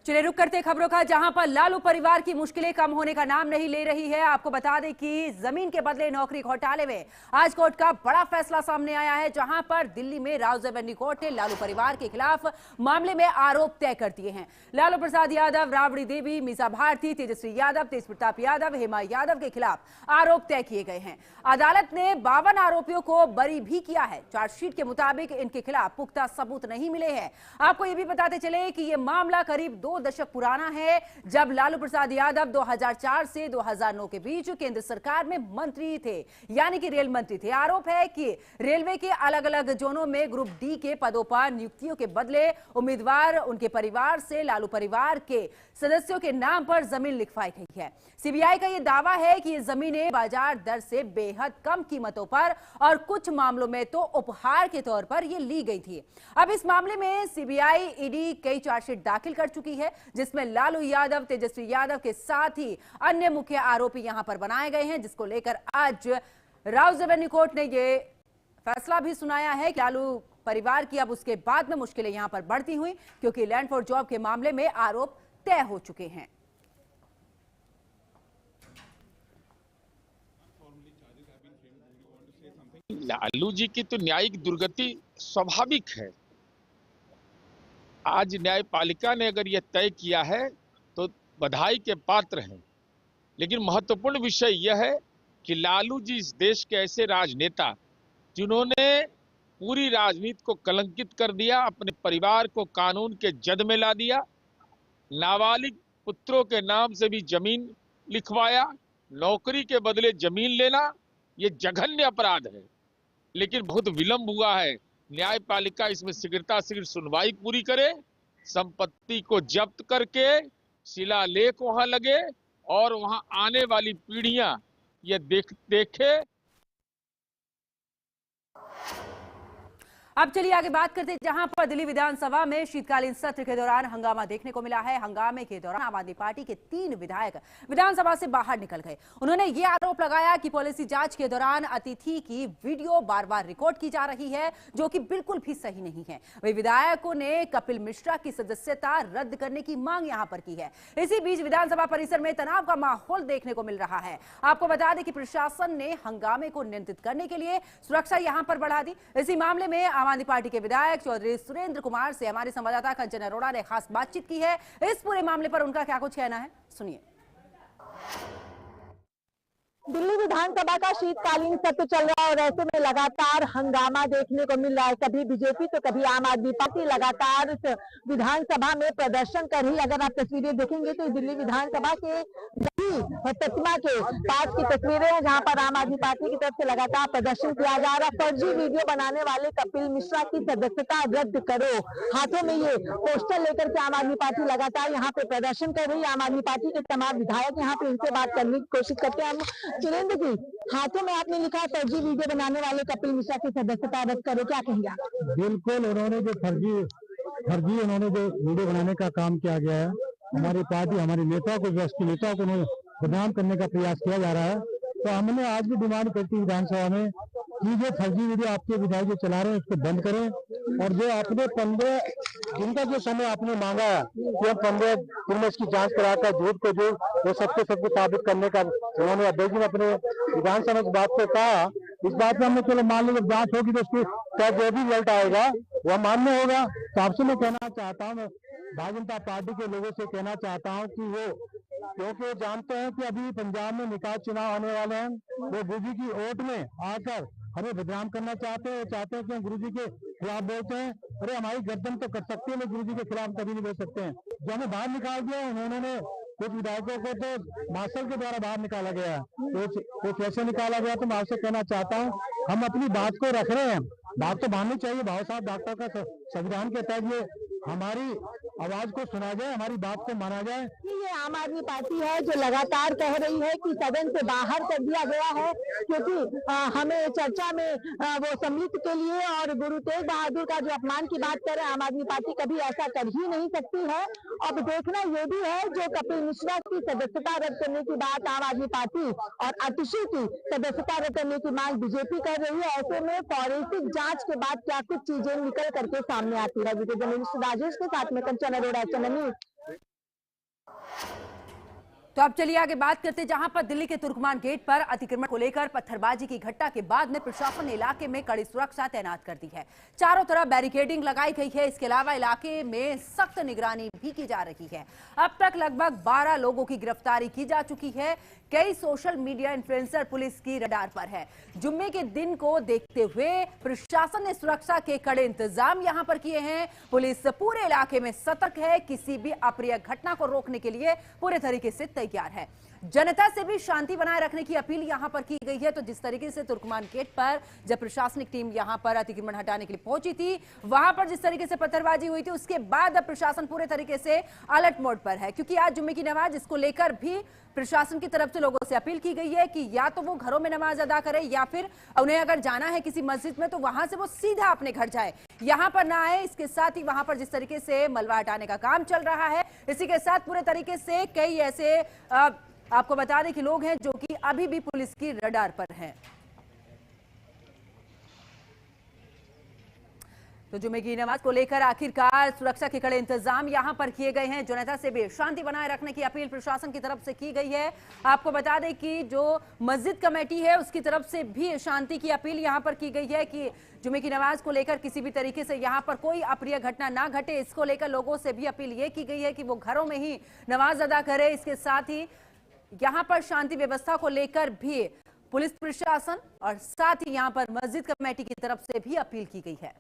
चलिए रुक करते खबरों का, जहां पर लालू परिवार की मुश्किलें कम होने का नाम नहीं ले रही है। आपको बता दें कि जमीन के बदले नौकरी घोटाले में आज कोर्ट का बड़ा फैसला सामने आया है, जहां पर दिल्ली में रावजबंदी कोर्ट ने लालू परिवार के खिलाफ मामले में आरोप तय कर दिए हैं। लालू प्रसाद यादव, राबड़ी देवी, मीसा भारती, तेजस्वी यादव, तेज प्रताप यादव, हेमा यादव के खिलाफ आरोप तय किए गए हैं। अदालत ने 52 आरोपियों को बरी भी किया है। चार्जशीट के मुताबिक इनके खिलाफ पुख्ता सबूत नहीं मिले हैं। आपको यह भी बताते चले कि यह मामला करीब 2 दशक पुराना है, जब लालू प्रसाद यादव 2004 से 2009 के बीच केंद्र सरकार में मंत्री थे, यानी कि रेल मंत्री थे। आरोप है कि रेलवे के अलग अलग जोनों में ग्रुप डी के पदों पर नियुक्तियों के बदले उम्मीदवार उनके परिवार से लालू परिवार के सदस्यों के नाम पर जमीन लिखवाई गई है। सीबीआई का यह दावा है कि ये जमीनें बाजार दर से बेहद कम कीमतों पर और कुछ मामलों में तो उपहार के तौर पर ये ली गई थी। अब इस मामले में सीबीआई ईडी कई चार्जशीट दाखिल कर चुकी है, जिसमें लालू यादव, तेजस्वी यादव के साथ ही अन्य मुख्य आरोपी यहां पर बनाए गए हैं, जिसको लेकर आज रावजबंदी कोर्ट ने यह फैसला भी सुनाया है कि लालू परिवार की अब उसके बाद में मुश्किलें यहां पर बढ़ती हुई, क्योंकि लैंड फॉर जॉब के मामले में आरोप तय हो चुके हैं। लालू जी की तो न्यायिक दुर्गति स्वाभाविक है। आज न्यायपालिका ने अगर यह तय किया है तो बधाई के पात्र हैं, लेकिन महत्वपूर्ण विषय यह है कि लालू जी इस देश के ऐसे राजनेता जिन्होंने पूरी राजनीति को कलंकित कर दिया, अपने परिवार को कानून के जद में ला दिया, नाबालिग पुत्रों के नाम से भी जमीन लिखवाया, नौकरी के बदले जमीन लेना ये जघन्य अपराध है। लेकिन बहुत विलंब हुआ है। न्यायपालिका इसमें शीघ्र सुनवाई पूरी करे, संपत्ति को जब्त करके शिलालेख वहां लगे और वहां आने वाली पीढ़ियां ये देखे। अब चलिए आगे बात करते हैं, जहां पर दिल्ली विधानसभा में शीतकालीन सत्र के दौरान हंगामा देखने को मिला है। हंगामे के दौरान आम आदमी पार्टी के 3 विधायक विधानसभा से बाहर निकल गए। उन्होंने ये आरोप लगाया कि पॉलिसी जांच के दौरान अतिथि की वीडियो बार बार रिकॉर्ड की जा रही है, जो कि बिल्कुल भी सही नहीं है। वही विधायकों ने कपिल मिश्रा की सदस्यता रद्द करने की मांग यहां पर की है। इसी बीच विधानसभा परिसर में तनाव का माहौल देखने को मिल रहा है। आपको बता दें कि प्रशासन ने हंगामे को नियंत्रित करने के लिए सुरक्षा यहां पर बढ़ा दी। इसी मामले में आम आदमी पार्टी के विधायक चौधरी सुरेंद्र कुमार से हमारे संवाददाता कंचन अरोड़ा ने खास बातचीत की है। इस पूरे मामले पर उनका क्या कुछ कहना है, सुनिए। दिल्ली विधानसभा का शीतकालीन सत्र चल रहा है और ऐसे में लगातार हंगामा देखने को मिल रहा है। कभी बीजेपी तो कभी आम आदमी पार्टी लगातार इस विधानसभा में प्रदर्शन कर रही। अगर आप तस्वीरें देखेंगे तो दिल्ली विधानसभा के प्रतिमा के पास की तस्वीरें हैं, जहां पर आम आदमी पार्टी की तरफ से लगातार प्रदर्शन किया जा रहा है। फर्जी वीडियो बनाने वाले कपिल मिश्रा की सदस्यता रद्द करो, हाथों में ये पोस्टर लेकर के आम आदमी पार्टी लगातार यहाँ पे प्रदर्शन कर रही है। आम आदमी पार्टी के तमाम विधायक यहाँ पे उनसे बात करने की कोशिश करते हैं। हम सुरेंद्र जी, हाथों में आपने लिखा है फर्जी वीडियो बनाने वाले कपिल मिश्रा की सदस्यता रद्द करो, क्या कहेंगे आप? बिल्कुल, उन्होंने जो फर्जी उन्होंने जो वीडियो बनाने का काम किया गया है, हमारी पार्टी हमारे नेता को जो उसके नेता को उन्होंने बदनाम करने का प्रयास किया जा रहा है। तो हमने आज भी डिमांड करती विधानसभा में कि जो फर्जी वीडियो आपके विधायक जो चला रहे हैं उसको बंद करें, और जो आपने 15 दिन का जो समय आपने मांगा है कि हम 15 दिन में इसकी जांच कराकर झूठ को जो वो सबको साबित करने का उन्होंने अध्यक्ष ने अपने विधानसभा की बात को कहा। इस बात में हमने चलो मान लो जब जांच होगी तो उसकी क्या जो भी रिजल्ट आएगा वह मान्य होगा। तो आपसे मैं कहना चाहता हूँ, भारतीय जनता पार्टी के लोगों से कहना चाहता हूँ कि वो, क्योंकि वो जानते हैं कि अभी पंजाब में निकाय चुनाव होने वाले हैं, वो गुरुजी की ओट में आकर हमें बदनाम करना चाहते हैं। वो चाहते हैं कि हम गुरुजी के खिलाफ बोलते हैं। अरे हमारी गर्दन तो कर सकते हैं, गुरुजी के खिलाफ कभी नहीं बोल सकते हैं। जो हमें बाहर निकाल दिया उन्होंने, कुछ विधायकों को तो मार्शल के द्वारा बाहर निकाला गया है। तो कैसे निकाला गया, तो मैं आपसे कहना चाहता हूँ हम अपनी बात को रख रहे हैं। बात तो माननी चाहिए, भाव साहब डॉक्टर का संविधान के तहत ये हमारी आवाज को सुना जाए, हमारी बात को माना जाए। ये आम आदमी पार्टी है जो लगातार कह रही है कि सदन से बाहर कर दिया गया है, क्योंकि हमें चर्चा में वो सम्मिलित के लिए, और गुरु तेग बहादुर का जो अपमान की बात कर रहे हैं, आम आदमी पार्टी कभी ऐसा कर ही नहीं सकती है। अब देखना ये भी है, जो कपिल मिश्रा की सदस्यता रद्द करने की बात आम आदमी पार्टी और अतिशी की सदस्यता रद्द करने की मांग बीजेपी कर रही है। ऐसे में फॉरेंसिक जांच के बाद क्या कुछ चीजें निकल करके सामने आती है। जर्नलिस्ट राजेश के साथ में कंचन अरोड़ा, चैनल न्यूज़। तो अब चलिए आगे बात करते हैं, जहां पर दिल्ली के तुर्कमान गेट पर अतिक्रमण को लेकर पत्थरबाजी की घटना के बाद में प्रशासन ने इलाके में कड़ी सुरक्षा तैनात कर दी है। चारों तरफ बैरिकेडिंग लगाई गई है। इसके अलावा इलाके में सख्त निगरानी भी की जा रही है। अब तक लगभग 12 लोगों की गिरफ्तारी की जा चुकी है। कई सोशल मीडिया इन्फ्लुएंसर पुलिस की रडार पर है। जुम्मे के दिन को देखते हुए प्रशासन ने सुरक्षा के कड़े इंतजाम यहां पर किए हैं। पुलिस पूरे इलाके में सतर्क है, किसी भी अप्रिय घटना को रोकने के लिए पूरे तरीके से तैयार है। जनता से भी शांति बनाए रखने की अपील यहां पर की गई है। तो जिस तरीके से तुर्कमान गेट पर जब प्रशासनिक टीम यहां पर अतिक्रमण हटाने के लिए पहुंची थी, वहां पर जिस तरीके से पत्थरबाजी हुई थी, उसके बाद अब प्रशासन पूरे तरीके से अलर्ट मोड पर है, क्योंकि आज जुम्मे की नमाज, इसको लेकर भी प्रशासन की तरफ से लोगों से अपील की गई है कि या तो वो घरों में नमाज अदा करें या फिर उन्हें अगर जाना है किसी मस्जिद में तो वहां से वो सीधा अपने घर जाए, यहां पर ना आए। इसके साथ ही वहां पर जिस तरीके से मलबा हटाने का काम चल रहा है, इसी के साथ पूरे तरीके से कई ऐसे आपको बता दें कि लोग हैं जो कि अभी भी पुलिस की रडार पर हैं। तो जुमे की नमाज को लेकर आखिरकार सुरक्षा के कड़े इंतजाम यहां पर किए गए हैं। जनता से भी शांति बनाए रखने की अपील प्रशासन की तरफ से की गई है। आपको बता दें कि जो मस्जिद कमेटी है उसकी तरफ से भी शांति की अपील यहां पर की गई है कि जुमे की नमाज को लेकर किसी भी तरीके से यहां पर कोई अप्रिय घटना ना घटे। इसको लेकर लोगों से भी अपील ये की गई है कि वो घरों में ही नमाज अदा करे। इसके साथ ही यहां पर शांति व्यवस्था को लेकर भी पुलिस प्रशासन और साथ ही यहां पर मस्जिद कमेटी की तरफ से भी अपील की गई है।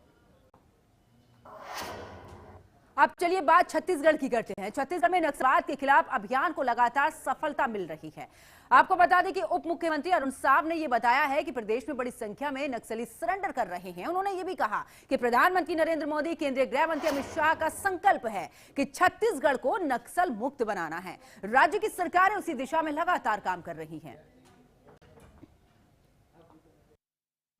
अब चलिए बात छत्तीसगढ़ की करते हैं। छत्तीसगढ़ में नक्सलवाद के खिलाफ अभियान को लगातार सफलता मिल रही है। आपको बता दें कि उप मुख्यमंत्री अरुण साव ने यह बताया है कि प्रदेश में बड़ी संख्या में नक्सली सरेंडर कर रहे हैं। उन्होंने यह भी कहा कि प्रधानमंत्री नरेंद्र मोदी, केंद्रीय गृह मंत्री अमित शाह का संकल्प है कि छत्तीसगढ़ को नक्सल मुक्त बनाना है। राज्य की सरकारें उसी दिशा में लगातार काम कर रही हैं।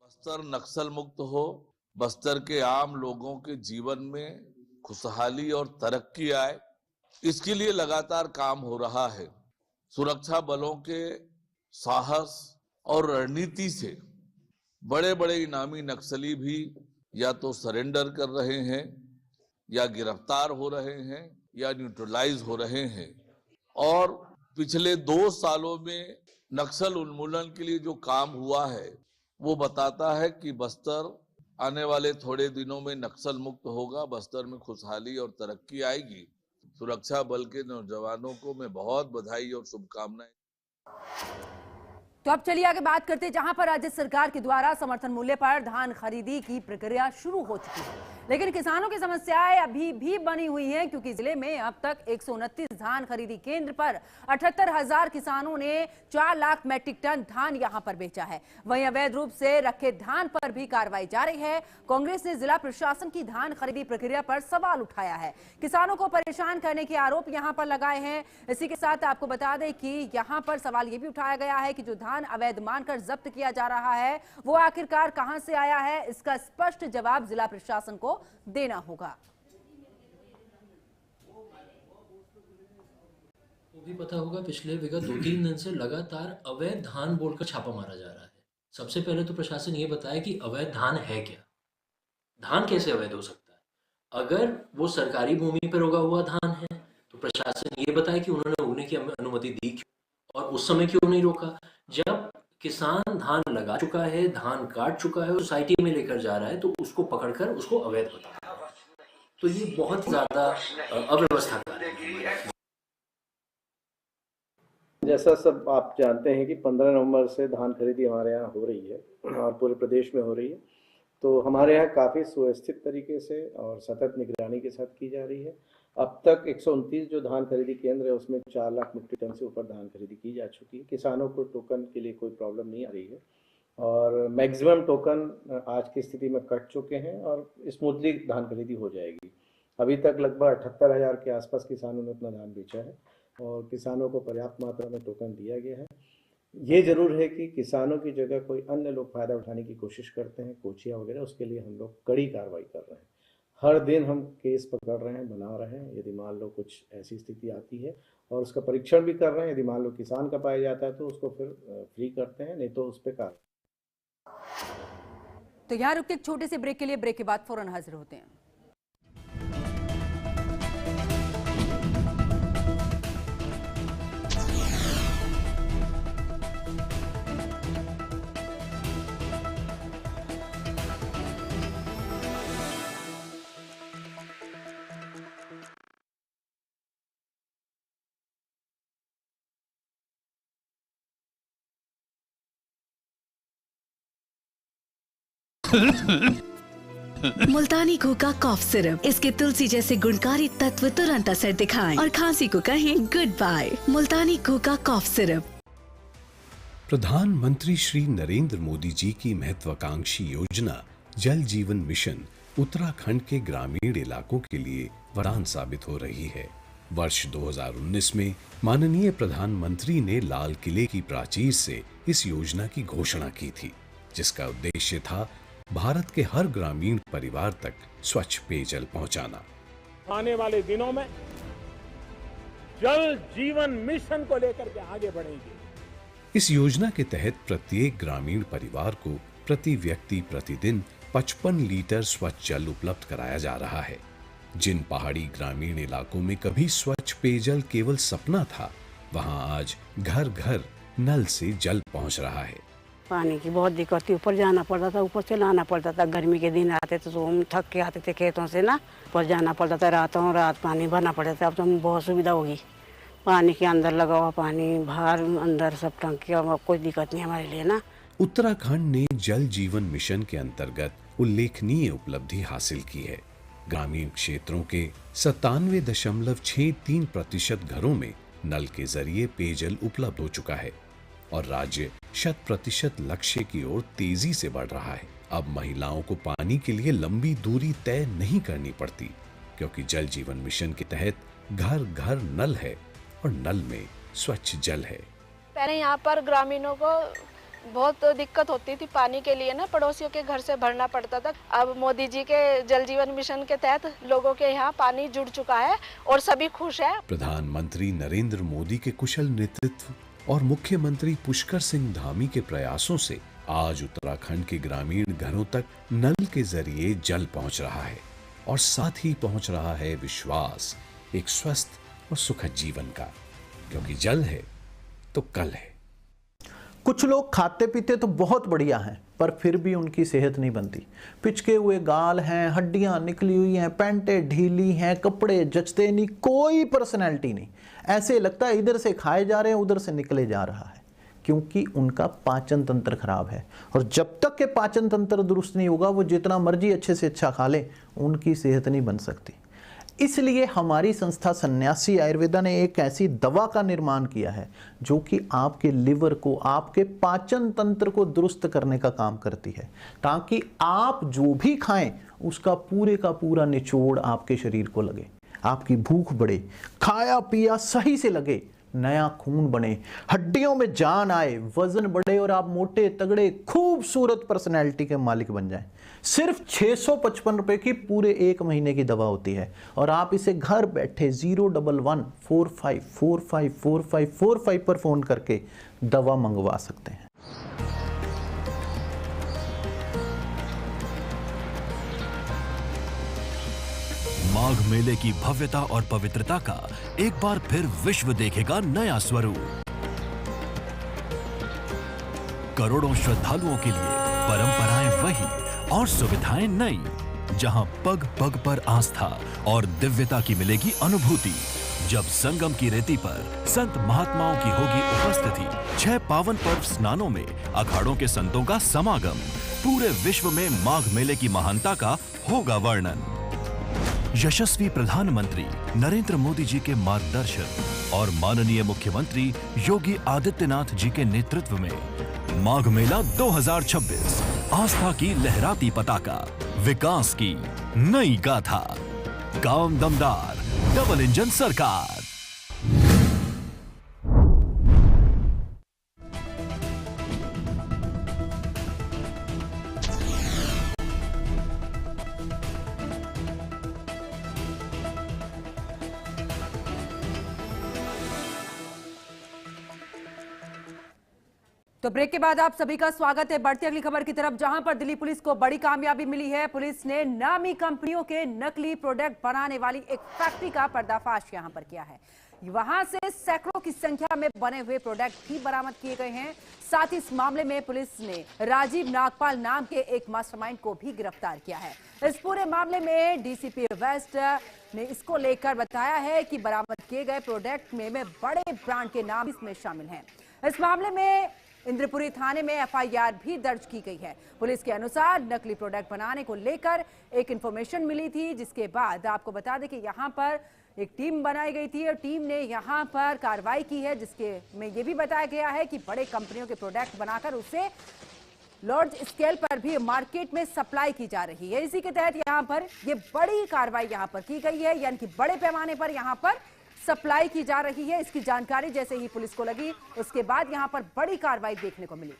बस्तर नक्सल मुक्त हो, बस्तर के आम लोगों के जीवन में खुशहाली और तरक्की आए, इसके लिए लगातार काम हो रहा है। सुरक्षा बलों के साहस और रणनीति से बड़े बड़े इनामी नक्सली भी या तो सरेंडर कर रहे हैं, या गिरफ्तार हो रहे हैं, या न्यूट्रलाइज हो रहे हैं। और पिछले 2 सालों में नक्सल उन्मूलन के लिए जो काम हुआ है वो बताता है कि बस्तर आने वाले थोड़े दिनों में नक्सल मुक्त होगा, बस्तर में खुशहाली और तरक्की आएगी। सुरक्षा बल के नौजवानों को मैं बहुत बधाई और शुभकामनाएं। तो अब चलिए आगे बात करते हैं, जहां पर राज्य सरकार के द्वारा समर्थन मूल्य पर धान खरीदी की प्रक्रिया शुरू हो चुकी है, लेकिन किसानों की समस्याएं अभी भी बनी हुई हैं, क्योंकि जिले में अब तक 129 धान खरीदी केंद्र पर 78,000 किसानों ने 4 लाख मैट्रिक टन धान यहां पर बेचा है। वहीं अवैध रूप से रखे धान पर भी कार्रवाई जारी है। कांग्रेस ने जिला प्रशासन की धान खरीदी प्रक्रिया पर सवाल उठाया है। किसानों को परेशान करने के आरोप यहां पर लगाए हैं। इसी के साथ आपको बता दें कि यहां पर सवाल यह भी उठाया गया है कि जो धान अवैध मानकर जब्त किया जा रहा है वो आखिरकार कहां से आया है, इसका स्पष्ट जवाब जिला प्रशासन को देना होगा। वो भी पता होगा, पिछले विगत 2-3 दिन से लगातार अवैध धान बोलकर छापा मारा जा रहा है। सबसे पहले तो प्रशासन ये बताए कि अवैध धान है क्या, धान कैसे अवैध हो सकता है। अगर वो सरकारी भूमि पर उगा हुआ धान है तो प्रशासन ये बताए कि उन्होंने उगने की अनुमति दी क्यों, और उस समय क्यों नहीं रोका। जब किसान धान लगा चुका है, धान काट चुका है, सोसाइटी में लेकर जा रहा है तो उसको पकड़कर उसको अवैध बताया, तो ये बहुत ज्यादा अव्यवस्था है। जैसा सब आप जानते हैं कि 15 नवंबर से धान खरीदी हमारे यहाँ हो रही है और पूरे प्रदेश में हो रही है। तो हमारे यहाँ काफ़ी सुव्यवस्थित तरीके से और सतत निगरानी के साथ की जा रही है। अब तक 129 जो धान खरीदी केंद्र है उसमें 4 लाख मीट्रिक टन से ऊपर धान खरीदी की जा चुकी है। किसानों को टोकन के लिए कोई प्रॉब्लम नहीं आ रही है और मैक्सिमम टोकन आज की स्थिति में कट चुके हैं और स्मूथली धान खरीदी हो जाएगी। अभी तक लगभग 78,000 के आसपास किसानों ने अपना धान बेचा है और किसानों को पर्याप्त मात्रा में टोकन दिया गया है। ये जरूर है कि किसानों की जगह कोई अन्य लोग फायदा उठाने की कोशिश करते हैं, कोचिया वगैरह, उसके लिए हम लोग कड़ी कार्रवाई कर रहे हैं। हर दिन हम केस पकड़ रहे हैं, बना रहे हैं। यदि मान लो कुछ ऐसी स्थिति आती है और उसका परीक्षण भी कर रहे हैं, यदि मान लो किसान का पाया जाता है तो उसको फिर फ्री करते हैं, नहीं तो उस पर कार्रवाई। तो यहाँ रुकते एक छोटे से ब्रेक के लिए, ब्रेक के बाद फौरन हाजिर होते हैं। मुल्तानी घोका कॉफ सिरप, इसके तुलसी जैसे गुणकारी तत्व तुरंत असर दिखाएं और खांसी को कहें गुड बाय। मुल्तानी घोका कॉफ सिरप। प्रधानमंत्री श्री नरेंद्र मोदी जी की महत्वाकांक्षी योजना जल जीवन मिशन उत्तराखंड के ग्रामीण इलाकों के लिए वरदान साबित हो रही है। वर्ष 2019 में माननीय प्रधानमंत्री ने लाल किले की प्राचीर से इस योजना की घोषणा की थी, जिसका उद्देश्य था भारत के हर ग्रामीण परिवार तक स्वच्छ पेयजल पहुंचाना। आने वाले दिनों में जल जीवन मिशन को लेकर के आगे बढ़ेंगे। इस योजना के तहत प्रत्येक ग्रामीण परिवार को प्रति व्यक्ति प्रतिदिन 55 लीटर स्वच्छ जल उपलब्ध कराया जा रहा है। जिन पहाड़ी ग्रामीण इलाकों में कभी स्वच्छ पेयजल केवल सपना था, वहां आज घर घर नल से जल पहुंच रहा है। पानी की बहुत दिक्कत थी, ऊपर जाना पड़ता था, ऊपर से लाना पड़ता था। गर्मी के दिन आते थे तो हम थक के आते थे खेतों से ना, ऊपर जाना पड़ता था, रात पानी भरना पड़ता था। अब तो बहुत सुविधा होगी, पानी के अंदर लगा हुआ पानी बाहर अंदर सब टंकी, अब कोई दिक्कत नहीं हमारे लिए ना। उत्तराखंड ने जल जीवन मिशन के अंतर्गत उल्लेखनीय उपलब्धि हासिल की है। ग्रामीण क्षेत्रों के 97.63% घरों में नल के जरिए पेयजल उपलब्ध हो चुका है और राज्य 100% लक्ष्य की ओर तेजी से बढ़ रहा है। अब महिलाओं को पानी के लिए लंबी दूरी तय नहीं करनी पड़ती, क्योंकि जल जीवन मिशन के तहत घर घर नल है और नल में स्वच्छ जल है। पहले यहाँ पर ग्रामीणों को बहुत दिक्कत होती थी पानी के लिए ना, पड़ोसियों के घर से भरना पड़ता था। अब मोदी जी के जल जीवन मिशन के तहत लोगों के यहाँ पानी जुड़ चुका है और सभी खुश है। प्रधानमंत्री नरेंद्र मोदी के कुशल नेतृत्व और मुख्यमंत्री पुष्कर सिंह धामी के प्रयासों से आज उत्तराखंड के ग्रामीण घरों तक नल के जरिए जल पहुंच रहा है और साथ ही पहुंच रहा है विश्वास एक स्वस्थ और सुखद जीवन का, क्योंकि जल है तो कल है। कुछ लोग खाते पीते तो बहुत बढ़िया हैं, पर फिर भी उनकी सेहत नहीं बनती। पिचके हुए गाल हैं, हड्डियां निकली हुई हैं, पैंटें ढीली हैं, कपड़े जचते नहीं, कोई पर्सनैलिटी नहीं। ऐसे लगता है इधर से खाए जा रहे हैं उधर से निकले जा रहा है, क्योंकि उनका पाचन तंत्र खराब है। और जब तक के पाचन तंत्र दुरुस्त नहीं होगा, वो जितना मर्जी अच्छे से अच्छा खा ले, उनकी सेहत नहीं बन सकती। इसलिए हमारी संस्था सन्यासी आयुर्वेदा ने एक ऐसी दवा का निर्माण किया है जो कि आपके लिवर को, आपके पाचन तंत्र को दुरुस्त करने का काम करती है, ताकि आप जो भी खाएं उसका पूरे का पूरा निचोड़ आपके शरीर को लगे, आपकी भूख बढ़े, खाया पिया सही से लगे, नया खून बने, हड्डियों में जान आए, वजन बढ़े और आप मोटे तगड़े खूबसूरत पर्सनैलिटी के मालिक बन जाएं। सिर्फ 655 रुपए की पूरे 1 महीने की दवा होती है और आप इसे घर बैठे 01145454545 पर फोन करके दवा मंगवा सकते हैं। माघ मेले की भव्यता और पवित्रता का एक बार फिर विश्व देखेगा नया स्वरूप। करोड़ों श्रद्धालुओं के लिए परंपराएं वही और सुविधाएं नई, जहां पग पग पर आस्था और दिव्यता की मिलेगी अनुभूति। जब संगम की रेती पर संत महात्माओं की होगी उपस्थिति, 6 पावन पर्व स्नानों में अखाड़ों के संतों का समागम, पूरे विश्व में माघ मेले की महानता का होगा वर्णन। यशस्वी प्रधानमंत्री नरेंद्र मोदी जी के मार्गदर्शन और माननीय मुख्यमंत्री योगी आदित्यनाथ जी के नेतृत्व में माघ मेला 2026 आस्था की लहराती पताका, विकास की नई गाथा, काम दमदार, डबल इंजन सरकार। तो ब्रेक के बाद आप सभी का स्वागत है। बढ़ती अगली खबर की तरफ, जहां पर दिल्ली पुलिस को बड़ी कामयाबी मिली है। पुलिस ने नामी कंपनियों के नकली प्रोडक्ट बनाने वाली एक फैक्ट्री का पर्दाफाश यहां पर किया है। वहां से सैकड़ों की संख्या में बने हुए प्रोडक्ट भी बरामद किए गए हैं। साथ ही इस मामले में पुलिस ने राजीव नागपाल नाम के एक मास्टरमाइंड को भी गिरफ्तार किया है। इस पूरे मामले में डीसीपी वेस्ट ने इसको लेकर बताया है कि बरामद किए गए प्रोडक्ट में बड़े ब्रांड के नाम इसमें शामिल हैं। इस मामले में इंद्रपुरी थाने में एफआईआर भी दर्ज की गई है। पुलिस के अनुसार नकली प्रोडक्ट बनाने को लेकर एक इंफॉर्मेशन मिली थी, जिसके बाद आपको बता दें कि यहाँ पर एक टीम बनाई गई थी और टीम ने यहाँ पर कार्रवाई की है, जिसके में ये भी बताया गया है कि बड़े कंपनियों के प्रोडक्ट बनाकर उसे लार्ज स्केल पर भी मार्केट में सप्लाई की जा रही है। इसी के तहत यहाँ पर ये बड़ी कार्रवाई यहाँ पर की गई है, यानी कि बड़े पैमाने पर यहाँ पर सप्लाई की जा रही है। इसकी जानकारी जैसे ही पुलिस को लगी, उसके बाद यहाँ पर बड़ी कार्रवाई देखने को मिली।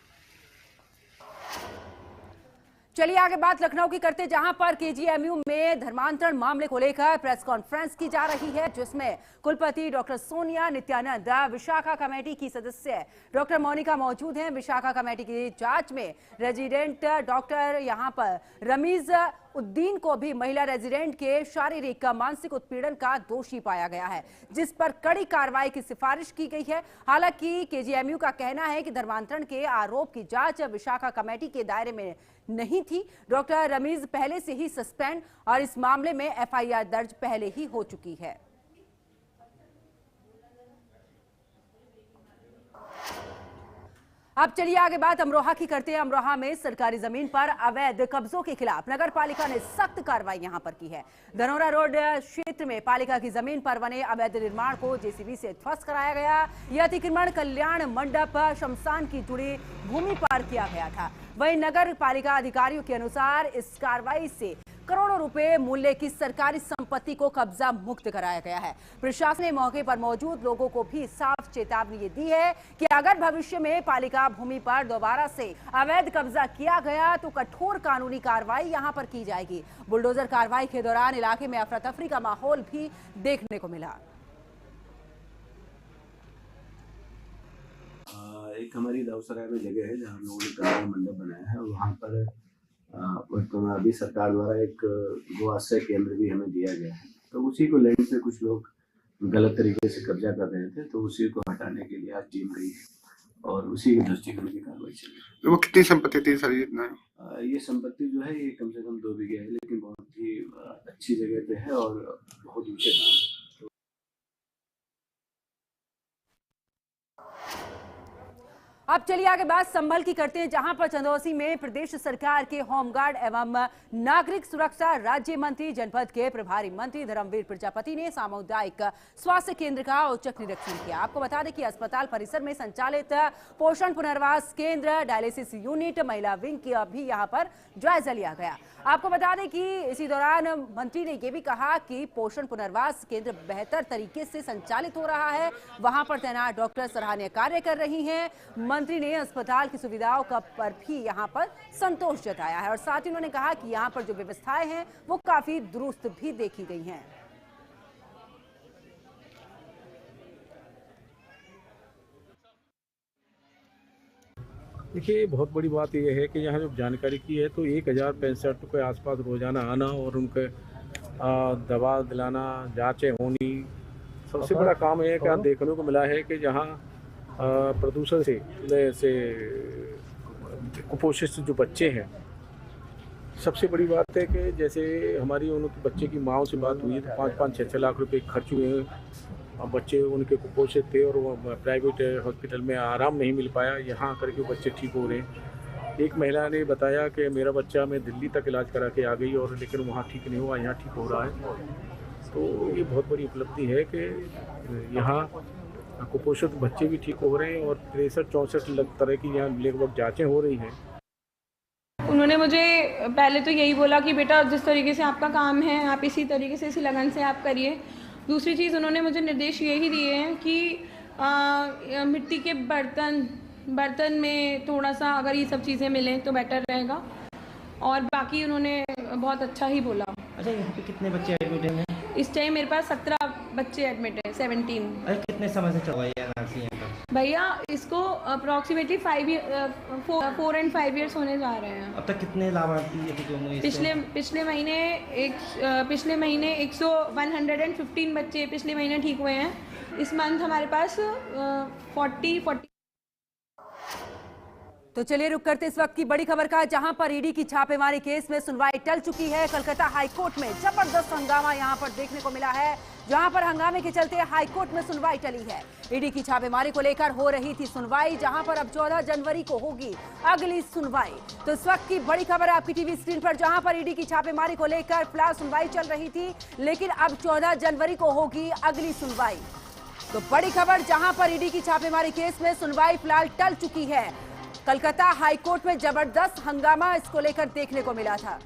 चलिए आगे बात लखनऊ की करते, जहां पर केजीएमयू में धर्मांतरण मामले को लेकर प्रेस कॉन्फ्रेंस की जा रही है, जिसमें कुलपति डॉक्टर सोनिया नित्यानंद, विशाखा कमेटी की सदस्य डॉक्टर मोनिका मौजूद हैं। विशाखा कमेटी की जांच में रेजिडेंट डॉक्टर यहां पर रमीज उद्दीन को भी महिला रेजिडेंट के शारीरिक मानसिक उत्पीड़न का दोषी पाया गया है, जिस पर कड़ी कार्रवाई की सिफारिश की गई है। हालांकि केजीएमयू का कहना है कि धर्मांतरण के आरोप की जांच विशाखा कमेटी के दायरे में नहीं थी। डॉक्टर रमीज पहले से ही सस्पेंड और इस मामले में एफआईआर दर्ज पहले ही हो चुकी है। अब चलिए आगे बात अमरोहा की करते हैं। अमरोहा में सरकारी जमीन पर अवैध कब्जों के खिलाफ नगर पालिका ने सख्त कार्रवाई यहां पर की है। धनौरा रोड क्षेत्र में पालिका की जमीन पर बने अवैध निर्माण को जेसीबी से ध्वस्त कराया गया। यह अतिक्रमण कल्याण मंडप शमशान की जुड़ी भूमि पर किया गया था। वहीं नगर पालिका अधिकारियों के अनुसार इस कार्रवाई से करोड़ों रुपए मूल्य की सरकारी संपत्ति को कब्जा मुक्त कराया गया है। प्रशासन ने मौके पर मौजूद लोगों को भी साफ चेतावनी ये दी है कि अगर भविष्य में पालिका भूमि पर दोबारा से अवैध कब्जा किया गया तो कठोर कानूनी कार्रवाई यहां पर की जाएगी। बुलडोजर कार्रवाई के दौरान इलाके में अफरा तफरी का माहौल भी देखने को मिला। एक हमारी दाऊसराय में जगह है जहाँ हम लोगों ने कल्याण मंडप बनाया है, और वहाँ पर वर्तमान अभी सरकार द्वारा एक गो आश्रय केंद्र भी हमें दिया गया है। तो उसी को लैंड पे कुछ लोग गलत तरीके से कब्जा कर रहे थे, तो उसी को हटाने के लिए आज टीम गई है और उसी के दृष्टिकोण की कार्रवाई चल रही है। वो कितनी संपत्ति थी सर? जितना ये संपत्ति जो है ये कम से कम 2 बीघे है, लेकिन बहुत ही अच्छी जगह पे है और बहुत ऊंचे दाम है। अब चलिए आगे बात संभल की करते हैं, जहां पर चंदौसी में प्रदेश सरकार के होमगार्ड एवं नागरिक सुरक्षा राज्य मंत्री जनपद के प्रभारी मंत्री धर्मवीर प्रजापति ने सामुदायिक स्वास्थ्य केंद्र का औचक निरीक्षण किया। आपको बता दें कि अस्पताल परिसर में संचालित पोषण पुनर्वास केंद्र, डायलिसिस यूनिट, महिला विंग की भी यहां पर जायजा लिया गया। आपको बता दें कि इसी दौरान मंत्री ने यह भी कहा कि पोषण पुनर्वास केंद्र बेहतर तरीके से संचालित हो रहा है, वहां पर तैनात डॉक्टर सराहनीय कार्य कर रही हैं। मंत्री ने अस्पताल की सुविधाओं का पर भी यहां पर संतोष जताया है और साथ ही उन्होंने कहा कि यहां पर जो व्यवस्थाएं हैं वो काफी दुरुस्त भी देखी गई हैं। देखिए, बहुत बड़ी बात यह है कि यहाँ जो जानकारी की है तो 1065 के आसपास रोजाना आना और उनके दवा दिलाना, जांचें होनी। सबसे बड़ा काम यह है कि देखने को मिला है कि जहाँ प्रदूषण से कुपोषित जो बच्चे हैं, सबसे बड़ी बात है कि जैसे हमारी उनके बच्चे की माँओं से बात हुई तो 5-5, 6-6 लाख रुपए खर्च हुए हैं। बच्चे उनके कुपोषित थे और वो प्राइवेट हॉस्पिटल में आराम नहीं मिल पाया, यहाँ आकर के बच्चे ठीक हो रहे हैं। एक महिला ने बताया कि मेरा बच्चा मैं दिल्ली तक इलाज करा के आ गई और लेकिन वहाँ ठीक नहीं हुआ, यहाँ ठीक हो रहा है। तो ये बहुत बड़ी उपलब्धि है कि यहाँ कुपोषित बच्चे भी ठीक हो रहे हैं और 63-64 तरह की यहाँ लगभग जांचें हो रही हैं। उन्होंने मुझे पहले तो यही बोला कि बेटा जिस तरीके से आपका काम है आप इसी तरीके से, इसी लगन से आप करिए। दूसरी चीज़ उन्होंने मुझे निर्देश यही दिए हैं कि मिट्टी के बर्तन में थोड़ा सा अगर ये सब चीज़ें मिलें तो बेटर रहेगा, और बाकी उन्होंने बहुत अच्छा ही बोला। अच्छा, यहाँ पे कितने बच्चे एडमिट हैं? इस टाइम मेरे पास 17 बच्चे एडमिट हैं, 17। अरे कितने समय से चल रहा है एनआरसी यहाँ पर? भैया इसको अप्रॉक्सीमेटली 4 and 5 years होने जा रहे हैं। अब तक कितने लाभार्थी अभी होंगे? पिछले महीने 115 बच्चे पिछले महीने ठीक हुए हैं। इस मंथ हमारे पास 40। तो चलिए रुक करते इस वक्त की बड़ी खबर का, जहां पर ईडी की छापेमारी केस में सुनवाई टल चुकी है। कलकत्ता हाईकोर्ट में जबरदस्त हंगामा यहां पर देखने को मिला है, जहां पर हंगामे के चलते हाईकोर्ट में सुनवाई टली है। ईडी की छापेमारी को लेकर हो रही थी सुनवाई, जहां पर अब 14 जनवरी को होगी अगली सुनवाई। तो इस वक्त की बड़ी खबर है आपकी टीवी स्क्रीन पर, जहां पर ईडी की छापेमारी को लेकर फिलहाल सुनवाई चल रही थी, लेकिन अब 14 जनवरी को होगी अगली सुनवाई। तो बड़ी खबर, जहां पर ईडी की छापेमारी केस में सुनवाई फिलहाल टल चुकी है। कलकत्ता हाईकोर्ट में जबरदस्त हंगामा इसको लेकर देखने को मिला था।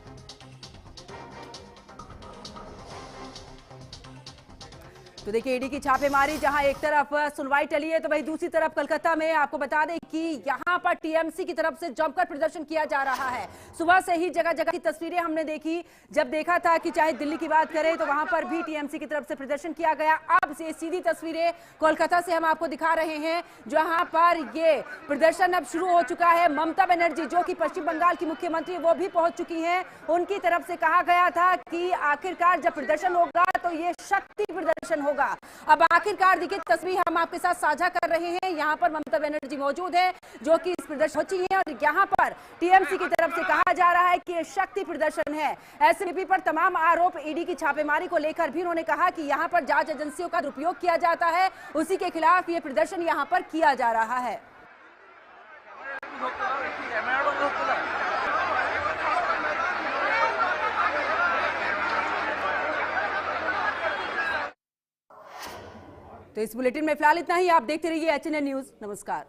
तो देखिए ईडी की छापेमारी, जहां एक तरफ सुनवाई टली है तो वहीं दूसरी तरफ कलकत्ता में आपको बता दें कि यहां पर टीएमसी की तरफ से जमकर प्रदर्शन किया जा रहा है। सुबह से ही जगह जगह की तस्वीरें हमने देखी, जब देखा था कि चाहे दिल्ली की बात करें तो वहां पर भी टीएमसी की तरफ से प्रदर्शन किया गया। अब से सीधी तस्वीरें कोलकाता से हम आपको दिखा रहे हैं, जहां पर ये प्रदर्शन अब शुरू हो चुका है। ममता बनर्जी जो कि पश्चिम बंगाल की मुख्यमंत्री, वो भी पहुंच चुकी हैं। उनकी तरफ से कहा गया था कि आखिरकार जब प्रदर्शन होगा तो ये शक्ति प्रदर्शन होगा। अब आखिरकार देखिए तस्वीर हम आपके साथ साझा कर रहे हैं। यहाँ पर ममता बनर्जी मौजूद है जो कि इस प्रदर्शन पहुंची है, और यहाँ पर टीएमसी की तरफ से कहा जा रहा है कि ये शक्ति प्रदर्शन है। एसएलपी पर तमाम आरोप ईडी की छापेमारी को लेकर भी उन्होंने कहा कि यहाँ पर जांच एजेंसियों का दुरुपयोग किया जाता है, उसी के खिलाफ ये प्रदर्शन यहाँ पर किया जा रहा है। तो इस बुलेटिन में फिलहाल इतना ही। आप देखते रहिए HNN न्यूज। नमस्कार।